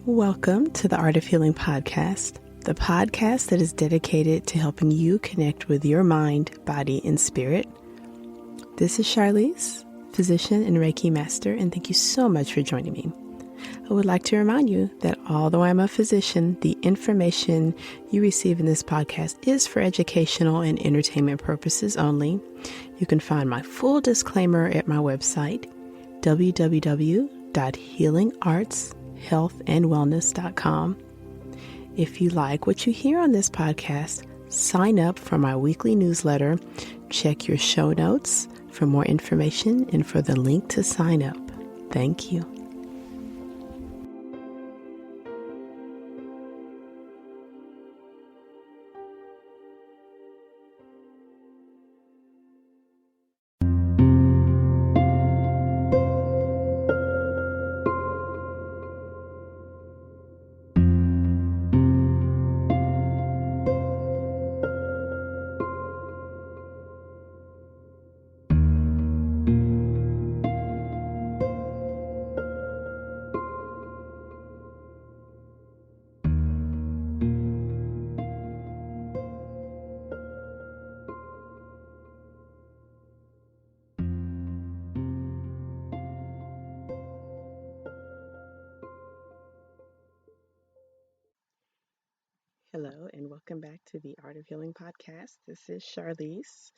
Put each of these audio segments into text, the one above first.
Welcome to the Art of Healing podcast, the podcast that is dedicated to helping you connect with your mind, body, and spirit. This is Charlize, physician and Reiki master, and thank you so much for joining me. I would like to remind you that although I'm a physician, the information you receive in this podcast is for educational and entertainment purposes only. You can find my full disclaimer at my website, www.healingartshealthandwellness.com. If you like what you hear on this podcast, sign up for my weekly newsletter. Check your show notes for more information and for the link to sign up. Thank you. Hello, and welcome back to the Art of Healing podcast. This is Charlize,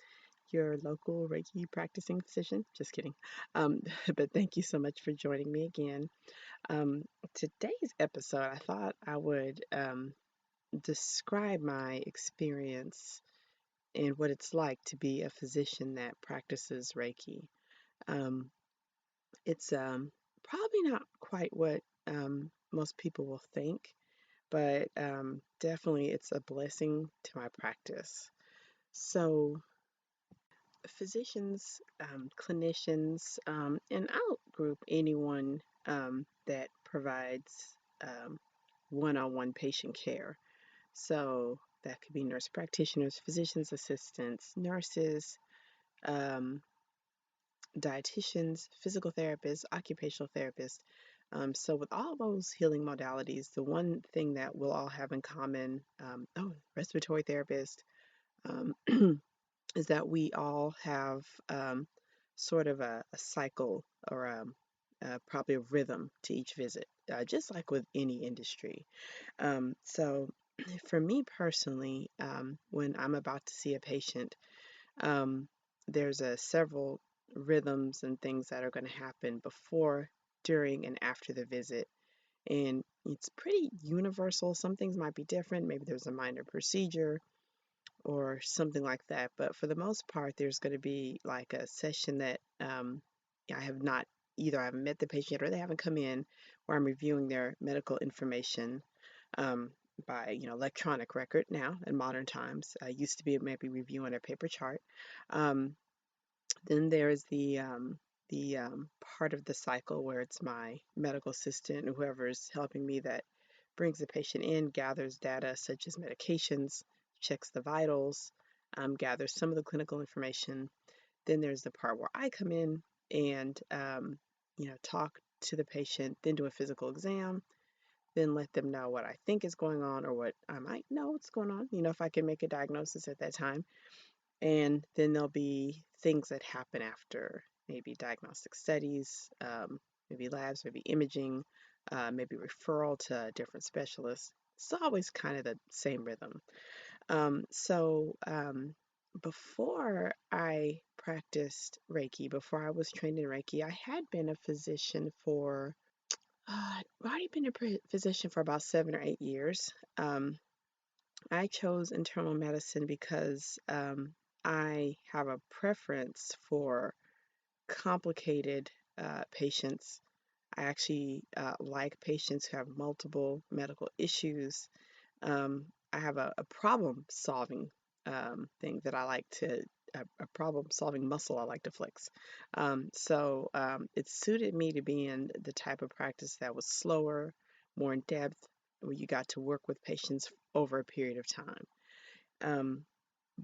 your local Reiki practicing physician. Just kidding. But thank you so much for joining me again. Um, Today's episode, I thought I would describe my experience and what it's like to be a physician that practices Reiki. Um, it's probably not quite what most people will think, but definitely it's a blessing to my practice. So, physicians, clinicians, and I'll group anyone that provides one-on-one patient care. So, that could be nurse practitioners, physician's assistants, nurses, um, dietitians, physical therapists, occupational therapists. So, with all those healing modalities, the one thing that we'll all have in common, respiratory therapist, um, is that we all have sort of a cycle or probably a rhythm to each visit, just like with any industry. So, for me personally, when I'm about to see a patient, um, there's several rhythms and things that are going to happen before, during, and after the visit. And it's pretty universal. Some things might be different. Maybe there's a minor procedure or something like that. But for the most part, there's going to be like a session that I have not either I haven't met the patient yet or they haven't come in, where I'm reviewing their medical information um, by electronic record now in modern times. Used to be maybe reviewing a paper chart. Um, then there's the part of the cycle where it's my medical assistant, whoever is helping me, that brings the patient in, gathers data such as medications, checks the vitals, gathers some of the clinical information. Then there's the part where I come in and talk to the patient, then do a physical exam, then let them know what I think is going on or what I might know what's going on, if I can make a diagnosis at that time. And then there'll be things that happen after, maybe diagnostic studies, maybe labs, maybe imaging, maybe referral to different specialists. It's always kind of the same rhythm. So before I practiced Reiki, before I was trained in Reiki, I had been a physician for, I've already been a physician for about 7 or 8 years. I chose internal medicine because I have a preference for complicated patients. I actually like patients who have multiple medical issues. I have a problem solving thing that I like to, a problem solving muscle I like to flex. So it suited me to be in the type of practice that was slower, more in depth, where you got to work with patients over a period of time. Um,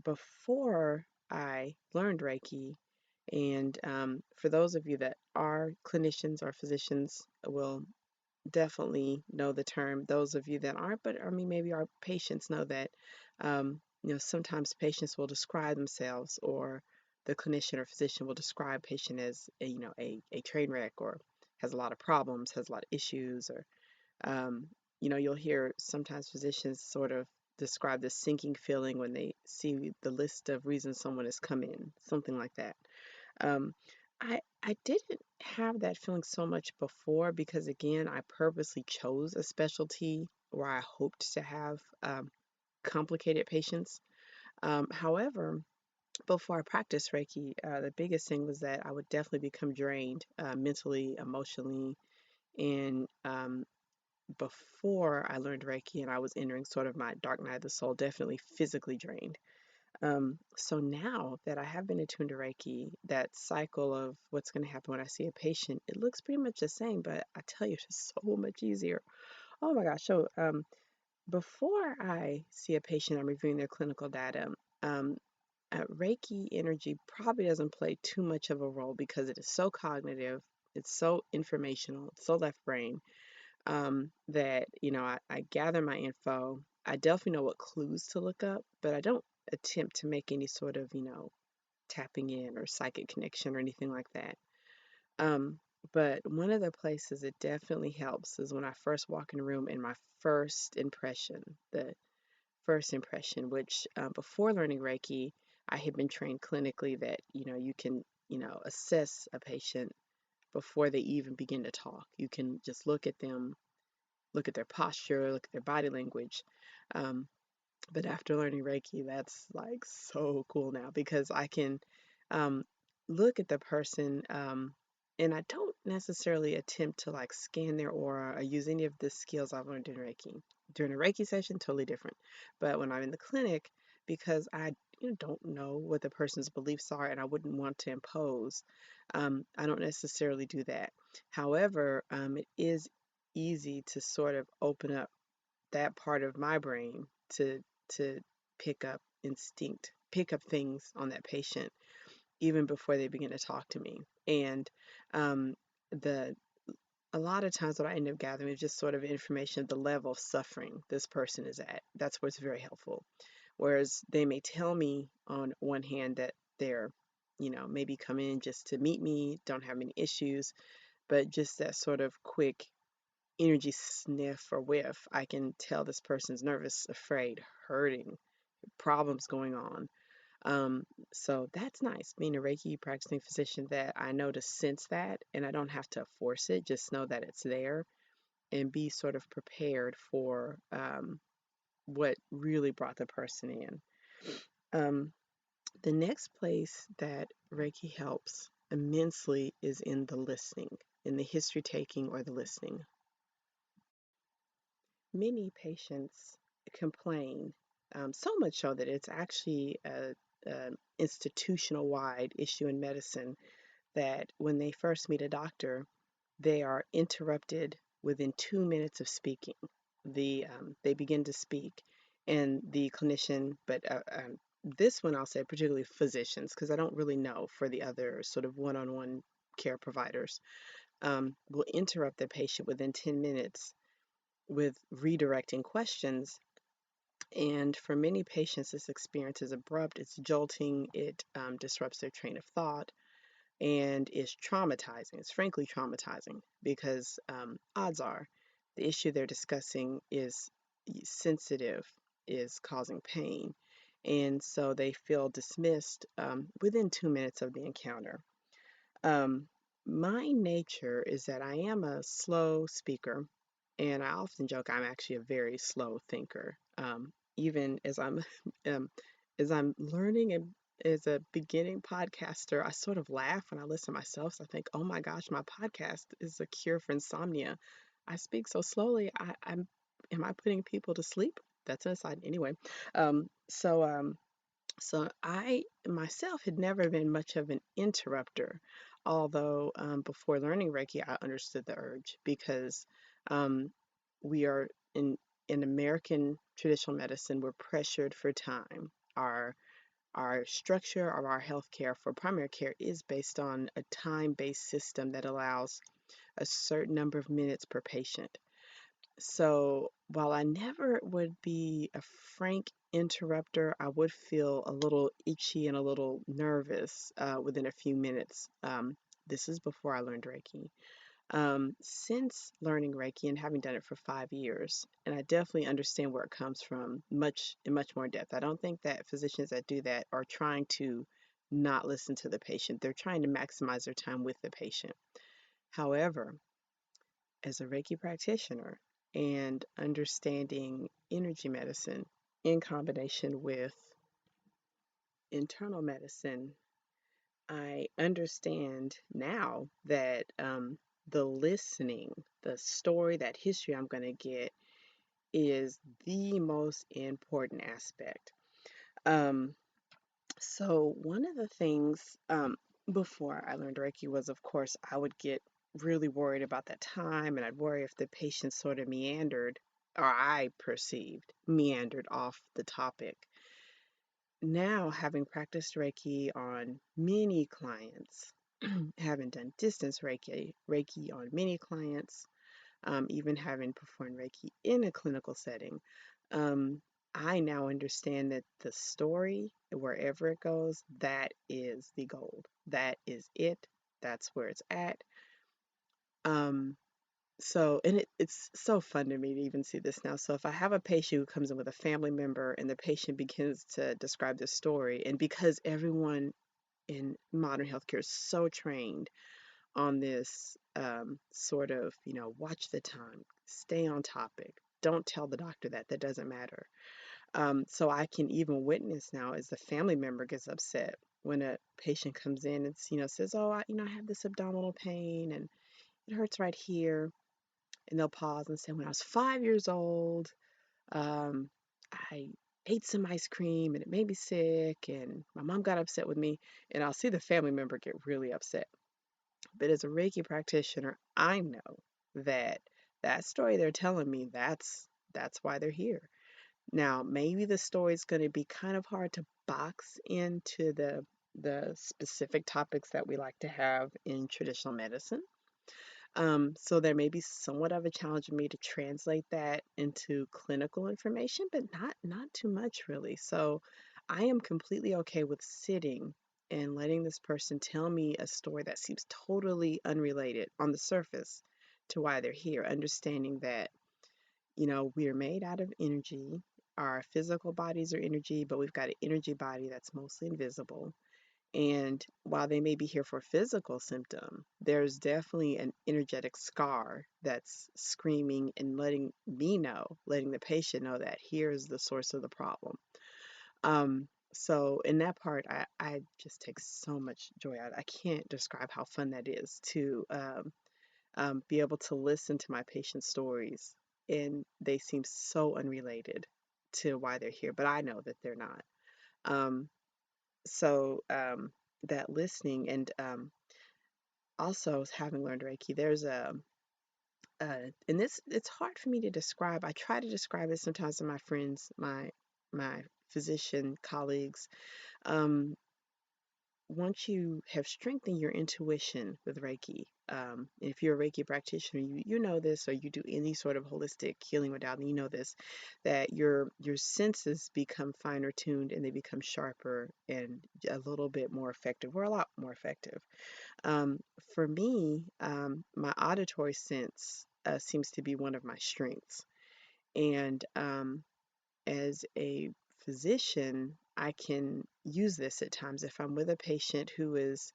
Before I learned Reiki, and for those of you that are clinicians or physicians will definitely know the term. Those of you that aren't, but I mean, maybe our patients know that, sometimes patients will describe themselves, or the clinician or physician will describe patient as a train wreck, or has a lot of problems, has a lot of issues, or um, you'll hear sometimes physicians sort of describe the sinking feeling when they see the list of reasons someone has come in, something like that. Um, I didn't have that feeling so much before because again, I purposely chose a specialty where I hoped to have complicated patients. However, before I practiced Reiki, the biggest thing was that I would definitely become drained mentally, emotionally, and before I learned Reiki and I was entering sort of my dark night of the soul, definitely physically drained. So now that I have been attuned to Reiki, that cycle of what's going to happen when I see a patient, it looks pretty much the same, but I tell you, it's so much easier. Oh my gosh. So, before I see a patient, I'm reviewing their clinical data. Um, Reiki energy probably doesn't play too much of a role because it is so cognitive, it's so informational, it's so left brain, that I gather my info. I definitely know what clues to look up, but I don't attempt to make any sort of tapping in or psychic connection or anything like that. Um, but one of the places it definitely helps is when I first walk in a room and my the first impression, which before learning Reiki, I had been trained clinically that you can assess a patient before they even begin to talk. You can just look at them, look at their posture, look at their body language. Um, but after learning Reiki, that's like so cool now because I can um, look at the person, and I don't necessarily attempt to like scan their aura or use any of the skills I've learned in Reiki. During a Reiki session, totally different. But when I'm in the clinic, because I don't know what the person's beliefs are and I wouldn't want to impose, I don't necessarily do that. However, it is easy to sort of open up that part of my brain to to pick up things on that patient even before they begin to talk to me. And um, the a lot of times what I end up gathering is just sort of information of the level of suffering this person is at. That's what's very helpful. Whereas they may tell me on one hand that they're, maybe come in just to meet me, don't have any issues, but just that sort of quick energy sniff or whiff, I can tell this person's nervous, afraid, hurting, problems going on. Um, so that's nice. Being a Reiki practicing physician, that I know to sense that and I don't have to force it, just know that it's there and be sort of prepared for what really brought the person in. Um, the next place that Reiki helps immensely is in the listening, in the history taking or the listening. Many patients complain, so much so that it's actually a institutional wide issue in medicine, that when they first meet a doctor, they are interrupted within 2 minutes of speaking. They begin to speak, and the clinician, but this one I'll say particularly physicians, because I don't really know for the other sort of one-on-one care providers, will interrupt the patient within 10 minutes with redirecting questions. And for many patients, this experience is abrupt, it's jolting, it disrupts their train of thought, and is traumatizing. It's frankly traumatizing because odds are the issue they're discussing is sensitive, is causing pain. And so they feel dismissed within 2 minutes of the encounter. Um, my nature is that I am a slow speaker, and I often joke I'm actually a very slow thinker. Even as I'm um, as I'm learning and as a beginning podcaster, I sort of laugh when I listen to myself. So I think, oh my gosh, my podcast is a cure for insomnia. I speak so slowly. Am I putting people to sleep? That's an aside. Anyway, um, so um, so I myself had never been much of an interrupter, although before learning Reiki, I understood the urge because um, we are in American traditional medicine, we're pressured for time. Our structure of our healthcare for primary care is based on a time-based system that allows a certain number of minutes per patient. So while I never would be a frank interrupter, I would feel a little itchy and a little nervous within a few minutes. This is before I learned Reiki. Since learning Reiki and having done it for 5 years, and I definitely understand where it comes from much in much more depth. I don't think that physicians that do that are trying to not listen to the patient. They're trying to maximize their time with the patient. However, as a Reiki practitioner and understanding energy medicine in combination with internal medicine, I understand now that the listening, the story, that history I'm going to get is the most important aspect. Um, so, one of the things before I learned Reiki was, of course, I would get really worried about that time, and I'd worry if the patient sort of meandered, or I perceived meandered off the topic. Now, having practiced Reiki on many clients, having done distance Reiki on many clients, even having performed Reiki in a clinical setting, um, I now understand that the story, wherever it goes, that is the gold. That is it. That's where it's at. Um, it's so fun to me to even see this now. So if I have a patient who comes in with a family member and the patient begins to describe the story, and because everyone in modern healthcare is so trained on this sort of, watch the time, stay on topic, don't tell the doctor that, that doesn't matter. So I can even witness now as the family member gets upset when a patient comes in and, says, oh, I have this abdominal pain and it hurts right here. And they'll pause and say, when I was 5 years old, um, I ate some ice cream and it made me sick and my mom got upset with me. And I'll see the family member get really upset. But as a Reiki practitioner, I know that that story they're telling me, that's why they're here. Now, maybe the story is going to be kind of hard to box into the specific topics that we like to have in traditional medicine. So there may be somewhat of a challenge for me to translate that into clinical information, but not too much really. So I am completely okay with sitting and letting this person tell me a story that seems totally unrelated on the surface to why they're here, understanding that, we are made out of energy. Our physical bodies are energy, but we've got an energy body that's mostly invisible. And while they may be here for a physical symptom, there's definitely an energetic scar that's screaming and letting me know, letting the patient know that here's the source of the problem. So in that part, I just take so much joy out. I can't describe how fun that is to be able to listen to my patient's stories, and they seem so unrelated to why they're here, but I know that they're not. Um, so that listening and also having learned Reiki, there's and this it's hard for me to describe. I try to describe it sometimes to my friends, my physician colleagues. Um, Once you have strengthened your intuition with Reiki, if you're a Reiki practitioner, you know this, or you do any sort of holistic healing modality, you know this, that your senses become finer tuned and they become sharper and a little bit more effective, or a lot more effective. Um, for me, my auditory sense seems to be one of my strengths, and as a physician, I can use this at times if I'm with a patient who is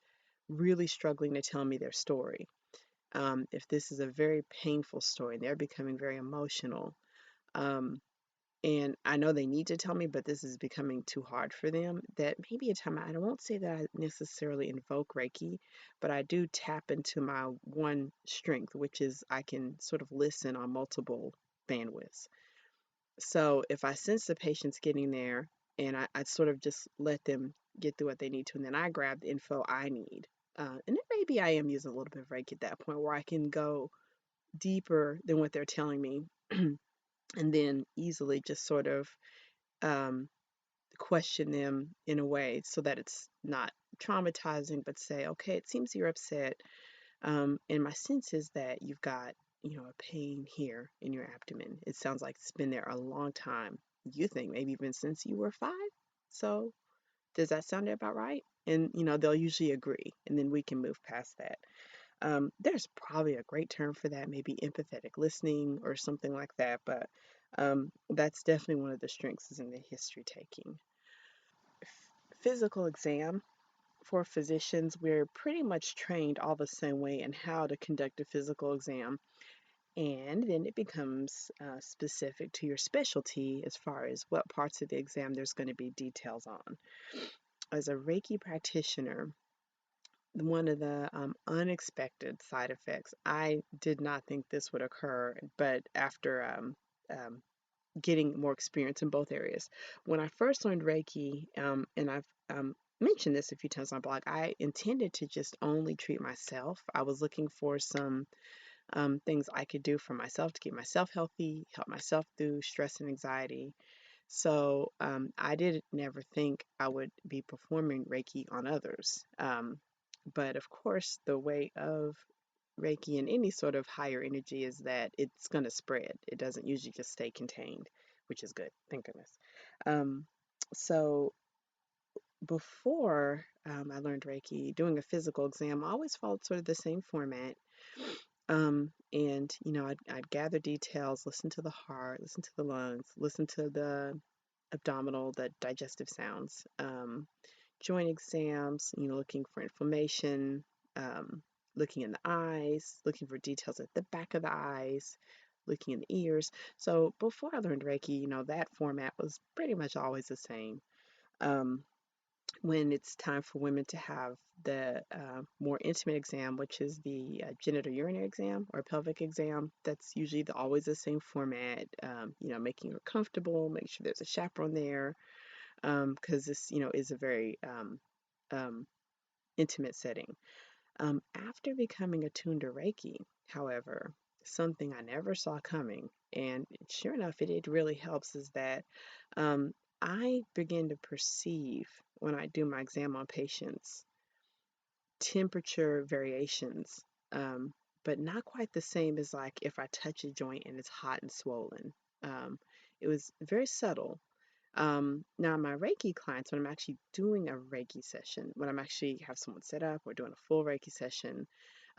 really struggling to tell me their story. If this is a very painful story and they're becoming very emotional, um, and I know they need to tell me, but this is becoming too hard for them, that maybe a time I won't say that I necessarily invoke Reiki, but I do tap into my one strength, which is I can sort of listen on multiple bandwidths. So if I sense the patient's getting there and I sort of just let them get through what they need to, and then I grab the info I need. And then maybe I am using a little bit of Reiki at that point where I can go deeper than what they're telling me and then easily just sort of um, question them in a way so that it's not traumatizing, but say, okay, it seems you're upset. And my sense is that you've got, a pain here in your abdomen. It sounds like it's been there a long time. You think maybe even since you were 5. So does that sound about right? And, they'll usually agree, and then we can move past that. There's probably a great term for that, maybe empathetic listening or something like that, but that's definitely one of the strengths is in the history taking. Physical exam for physicians, we're pretty much trained all the same way in how to conduct a physical exam, and then it becomes specific to your specialty as far as what parts of the exam there's going to be details on. As a Reiki practitioner, one of the unexpected side effects, I did not think this would occur, but after um, getting more experience in both areas. When I first learned Reiki, and I've mentioned this a few times on my blog, I intended to just only treat myself. I was looking for some things I could do for myself to keep myself healthy, help myself through stress and anxiety. So I did never think I would be performing Reiki on others. But of course, the way of Reiki and any sort of higher energy is that it's going to spread. It doesn't usually just stay contained, which is good. Thank goodness. Um, so before I learned Reiki, doing a physical exam, I always followed sort of the same format. And I'd gather details, listen to the heart, listen to the lungs, listen to the abdominal, the digestive sounds. Joint exams, looking for inflammation, looking in the eyes, looking for details at the back of the eyes, looking in the ears. So before I learned Reiki, that format was pretty much always the same. Um, when it's time for women to have the more intimate exam, which is the genital urinary exam or pelvic exam, that's usually always the same format. Making her comfortable, make sure there's a chaperone there, because this, is a very um, intimate setting. After becoming attuned to Reiki, however, something I never saw coming, and sure enough, it really helps, is that um, I begin to perceive when I do my exam on patients temperature variations, um, but not quite the same as like if I touch a joint and it's hot and swollen. Um, it was very subtle. Now, my Reiki clients, when I'm actually doing a Reiki session, when I'm actually have someone set up or doing a full Reiki session,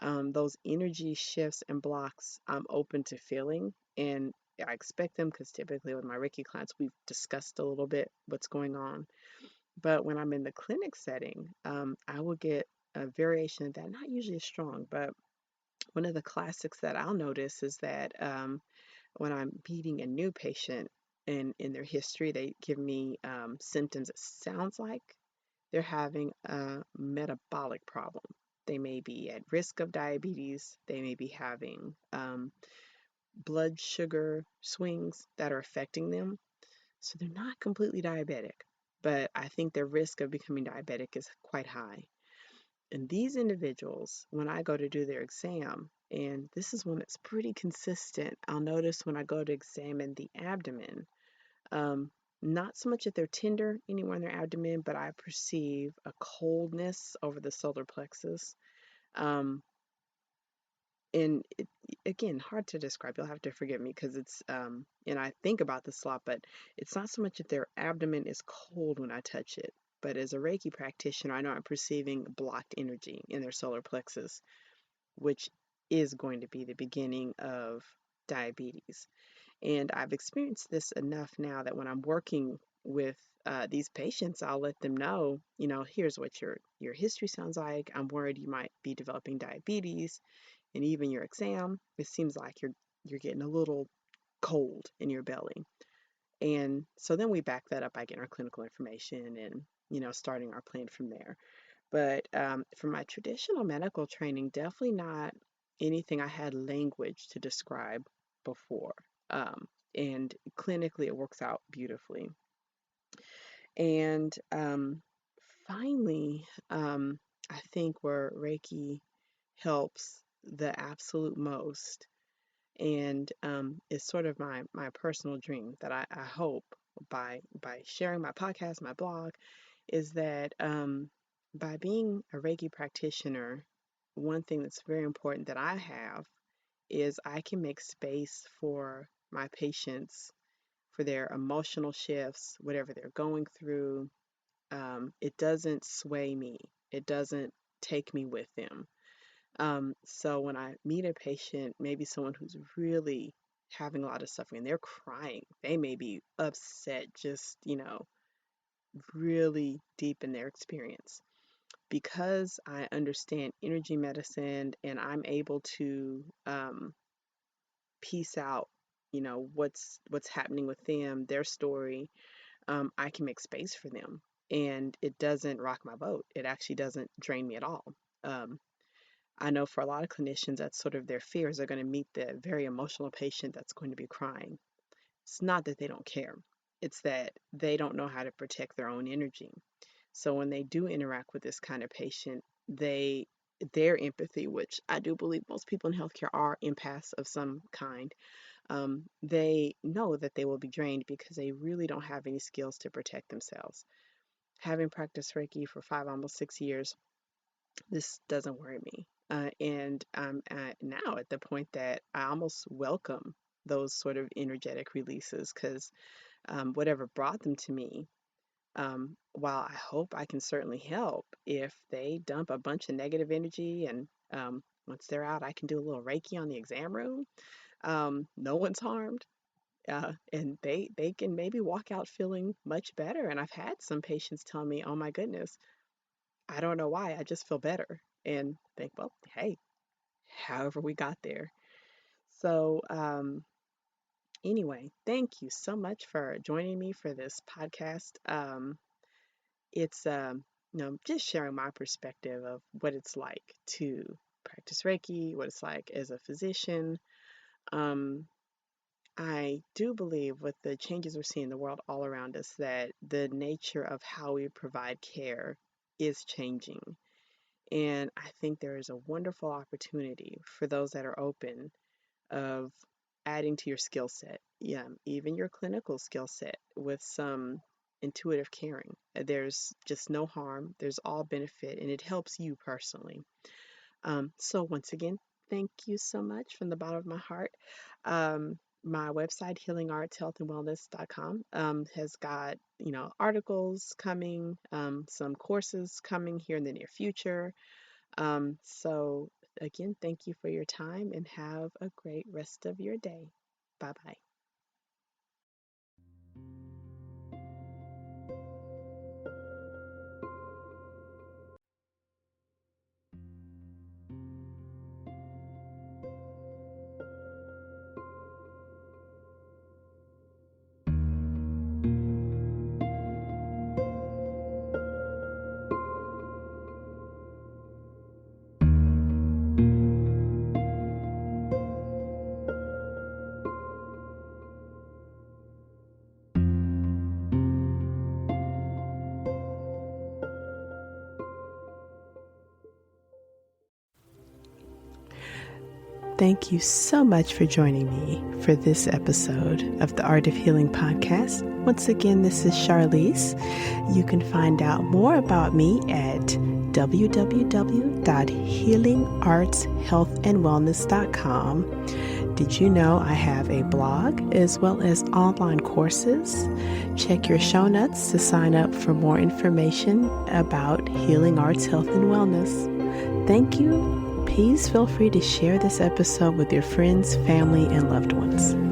those energy shifts and blocks I'm open to feeling. And I expect them because typically with my Reiki clients, we've discussed a little bit what's going on. But when I'm in the clinic setting, I will get a variation of that, not usually as strong, but one of the classics that I'll notice is that when I'm meeting a new patient and in their history, they give me symptoms. It sounds like they're having a metabolic problem. They may be at risk of diabetes. They may be having blood sugar swings that are affecting them. So they're not completely diabetic, but I think their risk of becoming diabetic is quite high. And these individuals, when I go to do their exam, and this is one that's pretty consistent, I'll notice when I go to examine the abdomen, um, not so much that they're tender anywhere in their abdomen, but I perceive a coldness over the solar plexus. Um, and again, hard to describe. You'll have to forgive me because and I think about this a lot, but it's not so much that their abdomen is cold when I touch it, but as a Reiki practitioner, I know I'm perceiving blocked energy in their solar plexus, which is going to be the beginning of diabetes. And I've experienced this enough now that when I'm working with these patients, I'll let them know, here's what your history sounds like. I'm worried you might be developing diabetes, and even your exam, it seems like you're getting a little cold in your belly. And so then we back that up by getting our clinical information and starting our plan from there. But for my traditional medical training, definitely not anything I had language to describe before. And clinically, it works out beautifully. And finally, I think where Reiki helps the absolute most, and it's sort of my personal dream that I hope by sharing my podcast, my blog, is that by being a Reiki practitioner, one thing that's very important that I have is I can make space for my patients for their emotional shifts, whatever they're going through. It doesn't sway me. It doesn't take me with them. So when I meet a patient, maybe someone who's really having a lot of suffering, and they're crying, they may be upset, just, really deep in their experience. Because I understand energy medicine and I'm able to piece out, what's happening with them, their story, I can make space for them. And it doesn't rock my boat. It actually doesn't drain me at all. Um, I know for a lot of clinicians, that's sort of their fears. They're going to meet the very emotional patient that's going to be crying. It's not that they don't care, it's that they don't know how to protect their own energy. So when they do interact with this kind of patient, their empathy, which I do believe most people in healthcare are empaths of some kind, they know that they will be drained because they really don't have any skills to protect themselves. Having practiced Reiki for 5, almost 6 years, this doesn't worry me. And I'm now at the point that I almost welcome those sort of energetic releases because whatever brought them to me, while I hope I can certainly help if they dump a bunch of negative energy and once they're out, I can do a little Reiki on the exam room. No one's harmed. And they can maybe walk out feeling much better. And I've had some patients tell me, "Oh my goodness, I don't know why, I just feel better." And think, well, hey, however we got there. So anyway, thank you so much for joining me for this podcast. It's just sharing my perspective of what it's like to practice Reiki, what it's like as a physician. Um, I do believe with the changes we're seeing in the world all around us that the nature of how we provide care is changing. And I think there is a wonderful opportunity for those that are open of adding to your skill set, yeah, even your clinical skill set with some intuitive caring. There's just no harm, there's all benefit, and it helps you personally. So once again, thank you so much from the bottom of my heart. My website, healingartshealthandwellness.com, has got, articles coming, some courses coming here in the near future. So again, thank you for your time and have a great rest of your day. Bye bye. Thank you so much for joining me for this episode of the Art of Healing podcast. Once again, this is Charlize. You can find out more about me at www.healingartshealthandwellness.com. Did you know I have a blog as well as online courses? Check your show notes to sign up for more information about healing arts, health, and wellness. Thank you. Please feel free to share this episode with your friends, family, and loved ones.